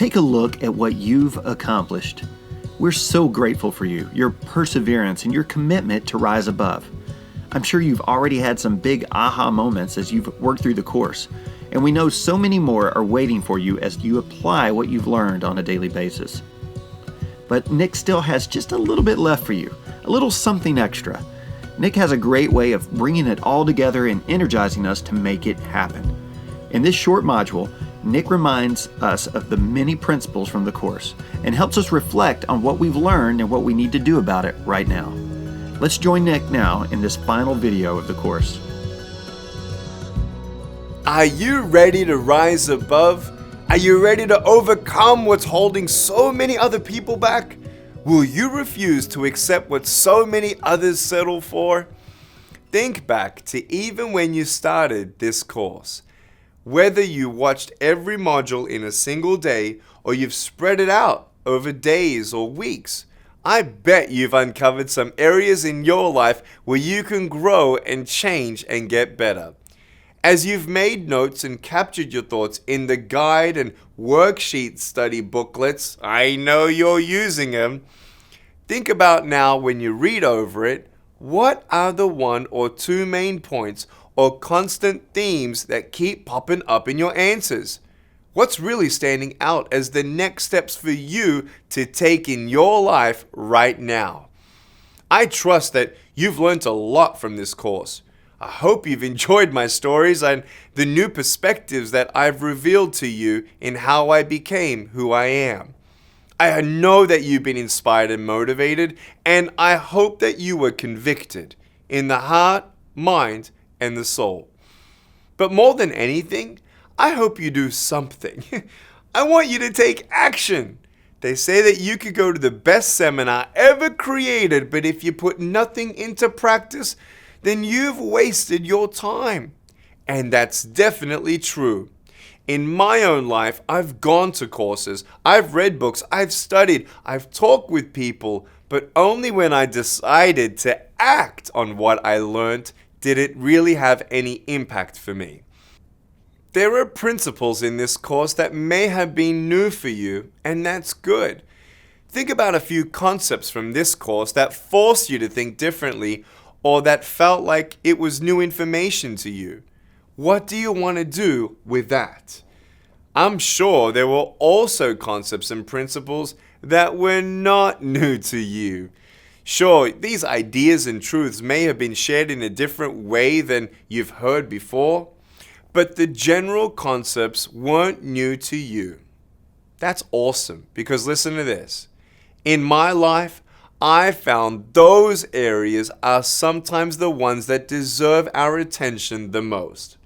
Take a look at what you've accomplished. We're so grateful for you, your perseverance, and your commitment to rise above. I'm sure you've already had some big aha moments as you've worked through the course, and we know so many more are waiting for you as you apply what you've learned on a daily basis. But Nick still has just a little bit left for you, a little something extra. Nick has a great way of bringing it all together and energizing us to make it happen. In this short module, Nick reminds us of the many principles from the course and helps us reflect on what we've learned and what we need to do about it right now. Let's join Nick now in this final video of the course. Are you ready to rise above? Are you ready to overcome what's holding so many other people back? Will you refuse to accept what so many others settle for? Think back to even when you started this course. Whether you watched every module in a single day or you've spread it out over days or weeks, I bet you've uncovered some areas in your life where you can grow and change and get better. As you've made notes and captured your thoughts in the guide and worksheet study booklets, I know you're using them. Think about now when you read over it, what are the one or two main points or constant themes that keep popping up in your answers? What's really standing out as the next steps for you to take in your life right now? I trust that you've learned a lot from this course. I hope you've enjoyed my stories and the new perspectives that I've revealed to you in how I became who I am. I know that you've been inspired and motivated, and I hope that you were convicted in the heart, mind, and the soul. But more than anything, I hope you do something. I want you to take action. They say that you could go to the best seminar ever created, but if you put nothing into practice, then you've wasted your time. And that's definitely true. In my own life, I've gone to courses, I've read books, I've studied, I've talked with people, but only when I decided to act on what I learned did it really have any impact for me. There are principles in this course that may have been new for you, and that's good. Think about a few concepts from this course that forced you to think differently or that felt like it was new information to you. What do you want to do with that? I'm sure there were also concepts and principles that were not new to you. Sure, these ideas and truths may have been shared in a different way than you've heard before, but the general concepts weren't new to you. That's awesome, because listen to this. In my life, I found those areas are sometimes the ones that deserve our attention the most.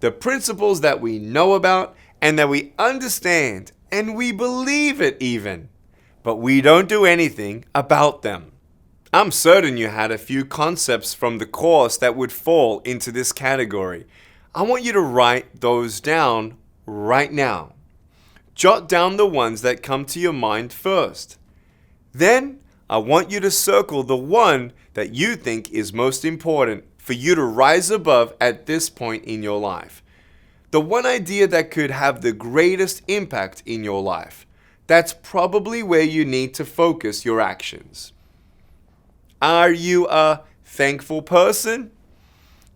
The principles that we know about and that we understand and we believe it even, but we don't do anything about them. I'm certain you had a few concepts from the course that would fall into this category. I want you to write those down right now. Jot down the ones that come to your mind first. Then, I want you to circle the one that you think is most important for you to rise above at this point in your life. The one idea that could have the greatest impact in your life. That's probably where you need to focus your actions. Are you a thankful person?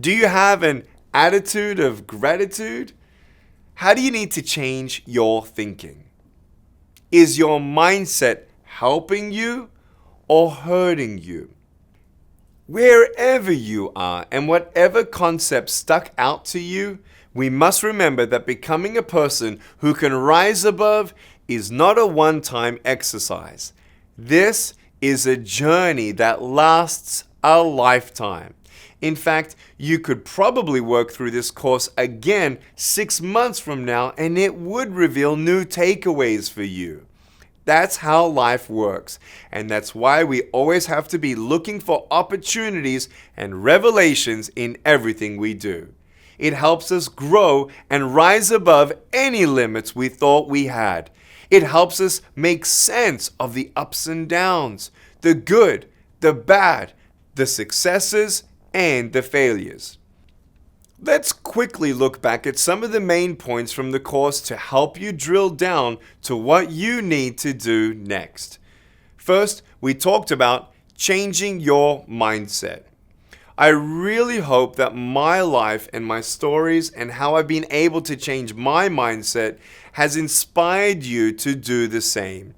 Do you have an attitude of gratitude? How do you need to change your thinking? Is your mindset helping you or hurting you? Wherever you are and whatever concept stuck out to you, we must remember that becoming a person who can rise above is not a one-time exercise. This is a journey that lasts a lifetime. In fact, you could probably work through this course again 6 months from now and it would reveal new takeaways for you. That's how life works, and that's why we always have to be looking for opportunities and revelations in everything we do. It helps us grow and rise above any limits we thought we had. It helps us make sense of the ups and downs, the good, the bad, the successes, and the failures. Let's quickly look back at some of the main points from the course to help you drill down to what you need to do next. First, we talked about changing your mindset. I really hope that my life and my stories and how I've been able to change my mindset has inspired you to do the same.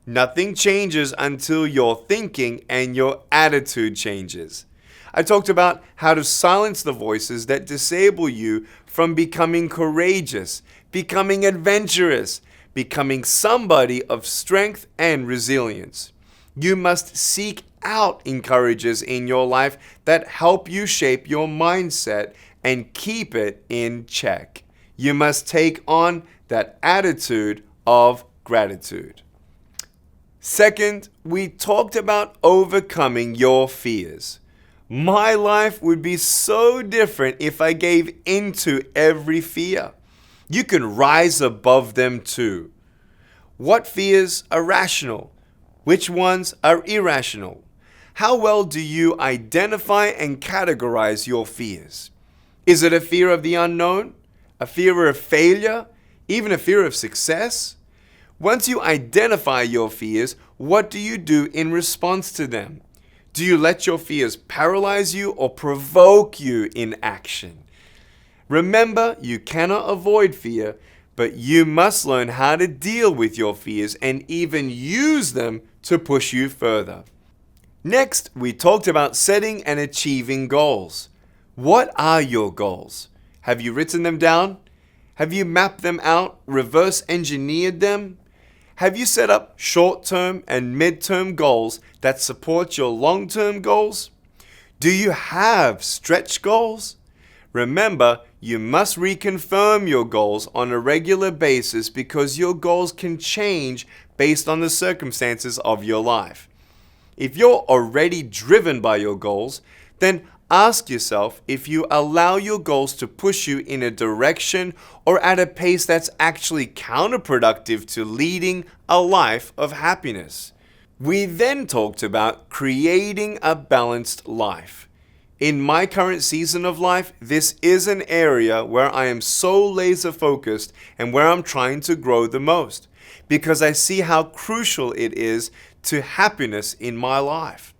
Nothing changes until your thinking and your attitude changes. I talked about how to silence the voices that disable you from becoming courageous, becoming adventurous, becoming somebody of strength and resilience. You must seek out encouragers in your life that help you shape your mindset and keep it in check. You must take on that attitude of gratitude. Second, we talked about overcoming your fears. My life would be so different if I gave into every fear. You can rise above them too. What fears are rational? Which ones are irrational? How well do you identify and categorize your fears? Is it a fear of the unknown? A fear of failure? Even a fear of success? Once you identify your fears, what do you do in response to them? Do you let your fears paralyze you or provoke you in action? Remember, you cannot avoid fear, but you must learn how to deal with your fears and even use them to push you further. Next, we talked about setting and achieving goals. What are your goals? Have you written them down? Have you mapped them out, reverse engineered them? Have you set up short-term and mid-term goals that support your long-term goals? Do you have stretch goals? Remember, you must reconfirm your goals on a regular basis because your goals can change based on the circumstances of your life. If you're already driven by your goals, then ask yourself if you allow your goals to push you in a direction or at a pace that's actually counterproductive to leading a life of happiness. We then talked about creating a balanced life. In my current season of life, this is an area where I am so laser focused and where I'm trying to grow the most because I see how crucial it is to happiness in my life.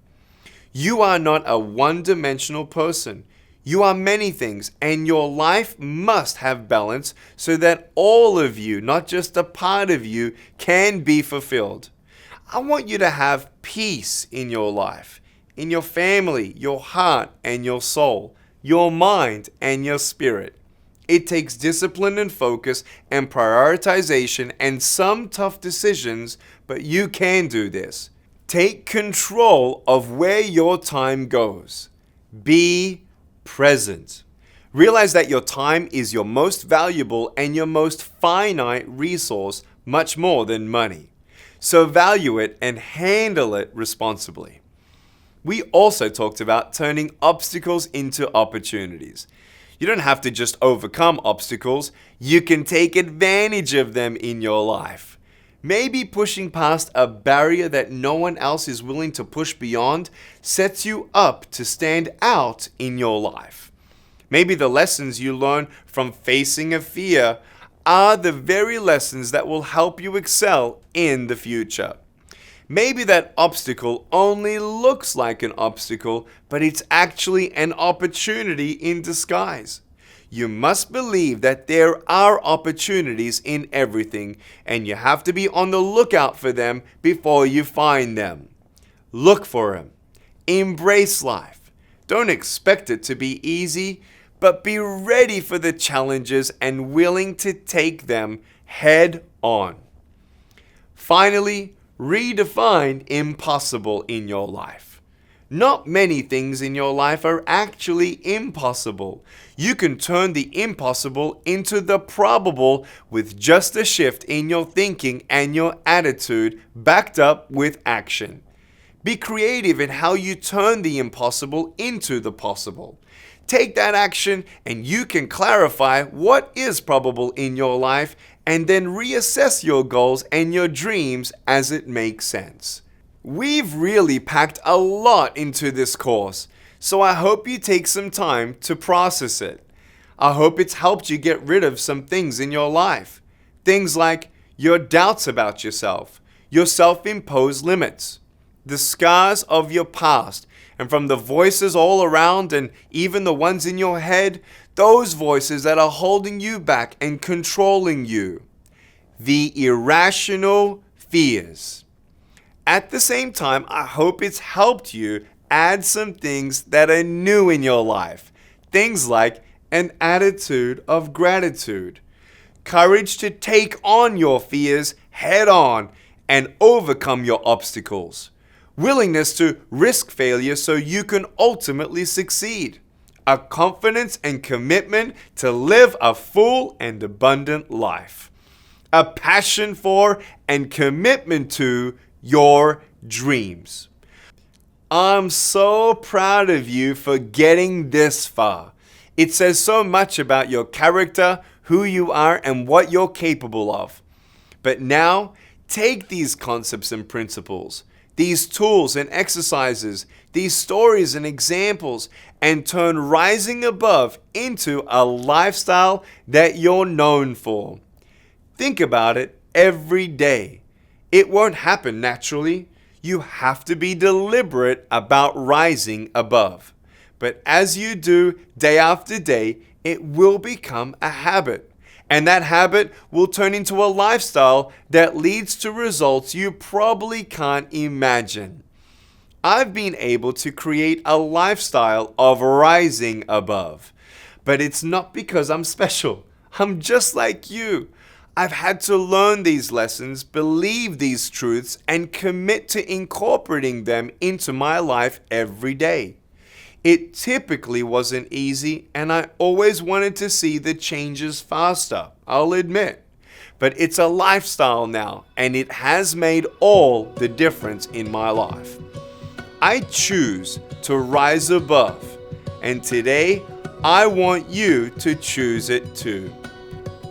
You are not a one-dimensional person. You are many things, and your life must have balance so that all of you, not just a part of you, can be fulfilled. I want you to have peace in your life, in your family, your heart, and your soul, your mind, and your spirit. It takes discipline and focus and prioritization and some tough decisions, but you can do this. Take control of where your time goes. Be present. Realize that your time is your most valuable and your most finite resource, much more than money. So value it and handle it responsibly. We also talked about turning obstacles into opportunities. You don't have to just overcome obstacles. You can take advantage of them in your life. Maybe pushing past a barrier that no one else is willing to push beyond sets you up to stand out in your life. Maybe the lessons you learn from facing a fear are the very lessons that will help you excel in the future. Maybe that obstacle only looks like an obstacle, but it's actually an opportunity in disguise. You must believe that there are opportunities in everything, and you have to be on the lookout for them before you find them. Look for them. Embrace life. Don't expect it to be easy, but be ready for the challenges and willing to take them head on. Finally, redefine impossible in your life. Not many things in your life are actually impossible. You can turn the impossible into the probable with just a shift in your thinking and your attitude backed up with action. Be creative in how you turn the impossible into the possible. Take that action and you can clarify what is probable in your life and then reassess your goals and your dreams as it makes sense. We've really packed a lot into this course, so I hope you take some time to process it. I hope it's helped you get rid of some things in your life. Things like your doubts about yourself, your self-imposed limits, the scars of your past, and from the voices all around and even the ones in your head, those voices that are holding you back and controlling you. The irrational fears. At the same time, I hope it's helped you add some things that are new in your life. Things like an attitude of gratitude, courage to take on your fears head on and overcome your obstacles, willingness to risk failure so you can ultimately succeed, a confidence and commitment to live a full and abundant life, a passion for and commitment to your dreams. I'm so proud of you for getting this far. It says so much about your character, who you are, and what you're capable of. But now, take these concepts and principles, these tools and exercises, these stories and examples, and turn rising above into a lifestyle that you're known for. Think about it every day. It won't happen naturally. You have to be deliberate about rising above. But as you do day after day, it will become a habit. And that habit will turn into a lifestyle that leads to results you probably can't imagine. I've been able to create a lifestyle of rising above. But it's not because I'm special. I'm just like you. I've had to learn these lessons, believe these truths, and commit to incorporating them into my life every day. It typically wasn't easy, and I always wanted to see the changes faster, I'll admit. But it's a lifestyle now, and it has made all the difference in my life. I choose to rise above, and today I want you to choose it too.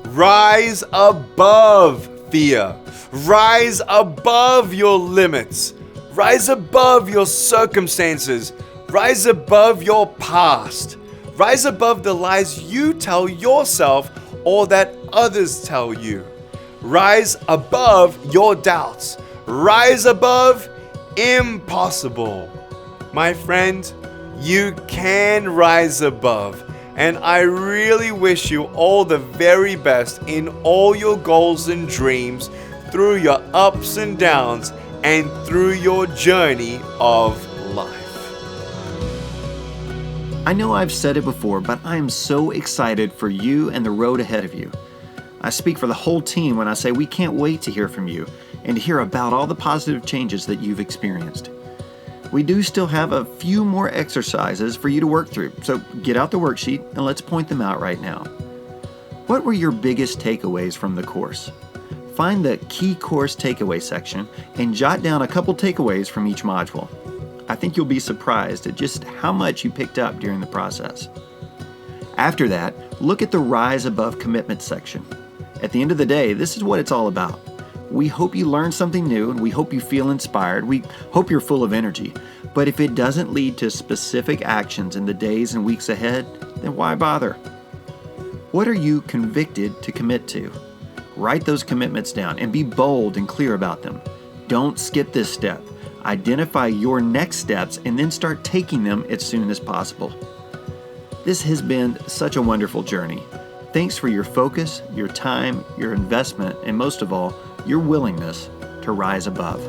Rise above fear. Rise above your limits. Rise above your circumstances. Rise above your past. Rise above the lies you tell yourself or that others tell you. Rise above your doubts. Rise above impossible. My friend, you can rise above. And I really wish you all the very best in all your goals and dreams, through your ups and downs, and through your journey of life. I know I've said it before, but I am so excited for you and the road ahead of you. I speak for the whole team when I say we can't wait to hear from you and to hear about all the positive changes that you've experienced. We do still have a few more exercises for you to work through, so get out the worksheet and let's point them out right now. What were your biggest takeaways from the course? Find the key course takeaway section and jot down a couple takeaways from each module. I think you'll be surprised at just how much you picked up during the process. After that, look at the Rise Above Commitment section. At the end of the day, this is what it's all about. We hope you learn something new, and we hope you feel inspired. We hope you're full of energy. But if it doesn't lead to specific actions in the days and weeks ahead, then why bother? What are you convicted to commit to? Write those commitments down and be bold and clear about them. Don't skip this step. Identify your next steps and then start taking them as soon as possible. This has been such a wonderful journey. Thanks for your focus, your time, your investment, and most of all, your willingness to rise above.